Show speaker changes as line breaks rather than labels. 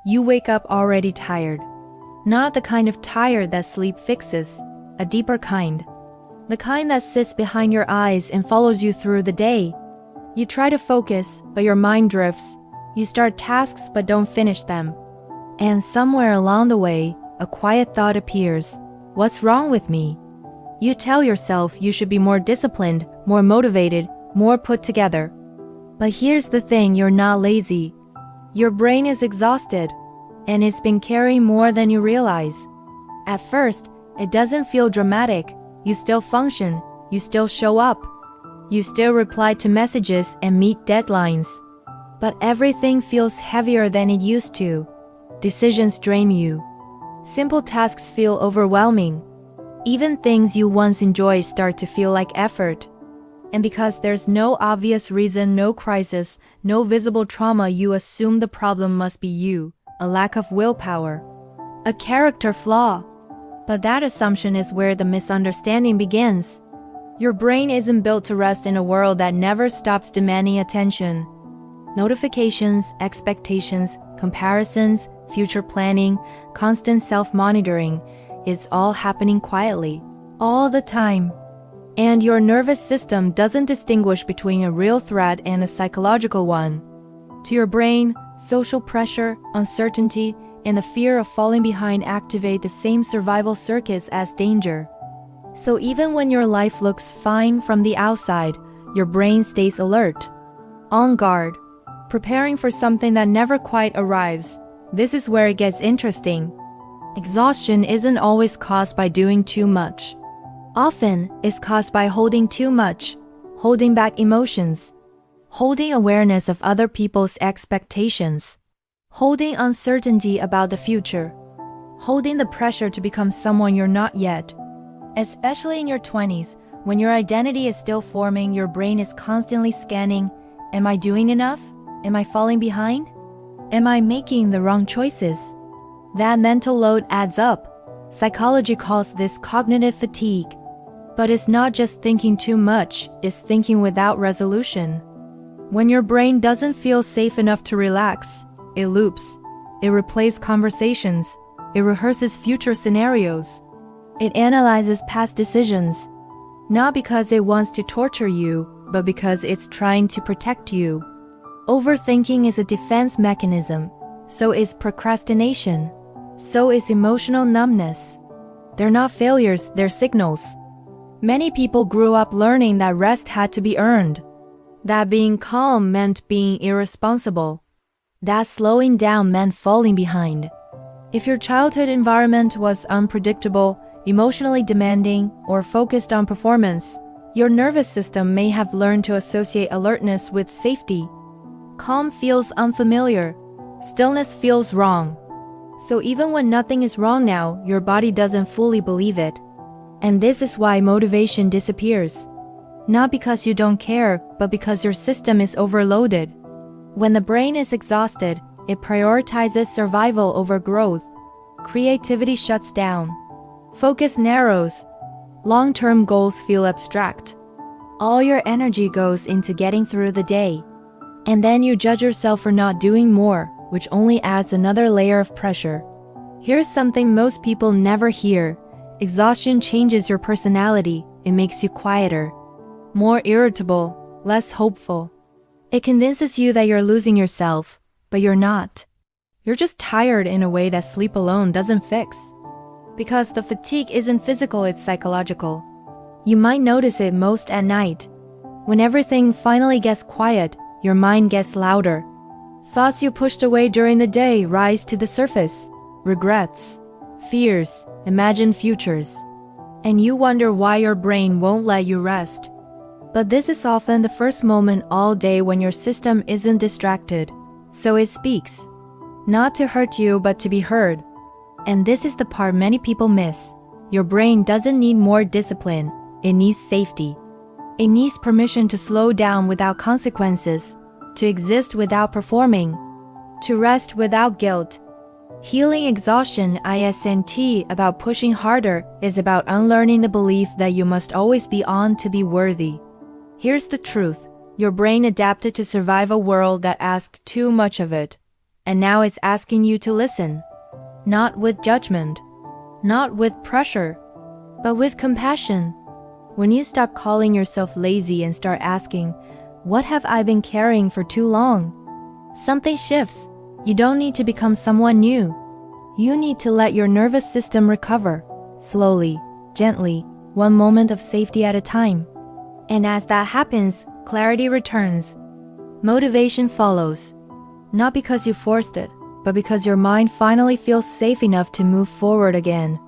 you wake up already tired. Not the kind of tired that sleep fixes, a deeper kind. The kind that sits behind your eyes and follows you through the day. You try to focus, but your mind drifts. You start tasks but don't finish them. And somewhere along the way, a quiet thought appears. What's wrong with me? You tell yourself you should be more disciplined, more motivated, more put together. But here's the thing, you're not lazy. Your brain is exhausted, and it's been carrying more than you realize. At first, it doesn't feel dramatic. You still function, you still show up. You still reply to messages and meet deadlines. But everything feels heavier than it used to. Decisions drain you. Simple tasks feel overwhelming. Even things you once enjoyed start to feel like effort. And because there's no obvious reason, no crisis, no visible trauma, you assume the problem must be you, a lack of willpower, a character flaw. But that assumption is where the misunderstanding begins. Your brain isn't built to rest in a world that never stops demanding attention. Notifications, expectations, comparisons, future planning, constant self-monitoring, it's all happening quietly, all the time. And your nervous system doesn't distinguish between a real threat and a psychological one. To your brain, social pressure, uncertainty, and the fear of falling behind activate the same survival circuits as danger. So even when your life looks fine from the outside, your brain stays alert, on guard, preparing for something that never quite arrives. This is where it gets interesting. Exhaustion isn't always caused by doing too much. Often, it's caused by holding too much, holding back emotions, holding awareness of other people's expectations, holding uncertainty about the future, holding the pressure to become someone you're not yet. Especially in your 20s, when your identity is still forming, your brain is constantly scanning, am I doing enough? Am I falling behind? Am I making the wrong choices? That mental load adds up. Psychology calls this cognitive fatigue. But it's not just thinking too much, it's thinking without resolution. When your brain doesn't feel safe enough to relax, it loops. It replays conversations. It rehearses future scenarios. It analyzes past decisions. Not because it wants to torture you, but because it's trying to protect you. Overthinking is a defense mechanism. So is procrastination. So is emotional numbness. They're not failures, they're signals. Many people grew up learning that rest had to be earned. That being calm meant being irresponsible. That slowing down meant falling behind. If your childhood environment was unpredictable, emotionally demanding, or focused on performance, your nervous system may have learned to associate alertness with safety. Calm feels unfamiliar. Stillness feels wrong. So even when nothing is wrong now, your body doesn't fully believe it. And this is why motivation disappears. Not because you don't care, but because your system is overloaded. When the brain is exhausted, it prioritizes survival over growth. Creativity shuts down. Focus narrows. Long-term goals feel abstract. All your energy goes into getting through the day. And then you judge yourself for not doing more, which only adds another layer of pressure. Here's something most people never hear. Exhaustion changes your personality. It makes you quieter, more irritable, less hopeful. It convinces you that you're losing yourself, but you're not. You're just tired in a way that sleep alone doesn't fix. Because the fatigue isn't physical, it's psychological. You might notice it most at night. When everything finally gets quiet, your mind gets louder. Thoughts you pushed away during the day rise to the surface. Regrets, fears, imagined futures. And you wonder why your brain won't let you rest. But this is often the first moment all day when your system isn't distracted. So it speaks. Not to hurt you, but to be heard. And this is the part many people miss. Your brain doesn't need more discipline. It needs safety. It needs permission to slow down without consequences, to exist without performing, to rest without guilt. Healing exhaustion isn't about pushing harder, is about unlearning the belief that you must always be on to be worthy. Here's the truth. Your brain adapted to survive a world that asked too much of it. And now it's asking you to listen. Not with judgment, not with pressure, but with compassion. When you stop calling yourself lazy and start asking, what have I been carrying for too long? Something shifts. You don't need to become someone new. You need to let your nervous system recover, slowly, gently, one moment of safety at a time. And as that happens, clarity returns. Motivation follows. Not because you forced it, but because your mind finally feels safe enough to move forward again.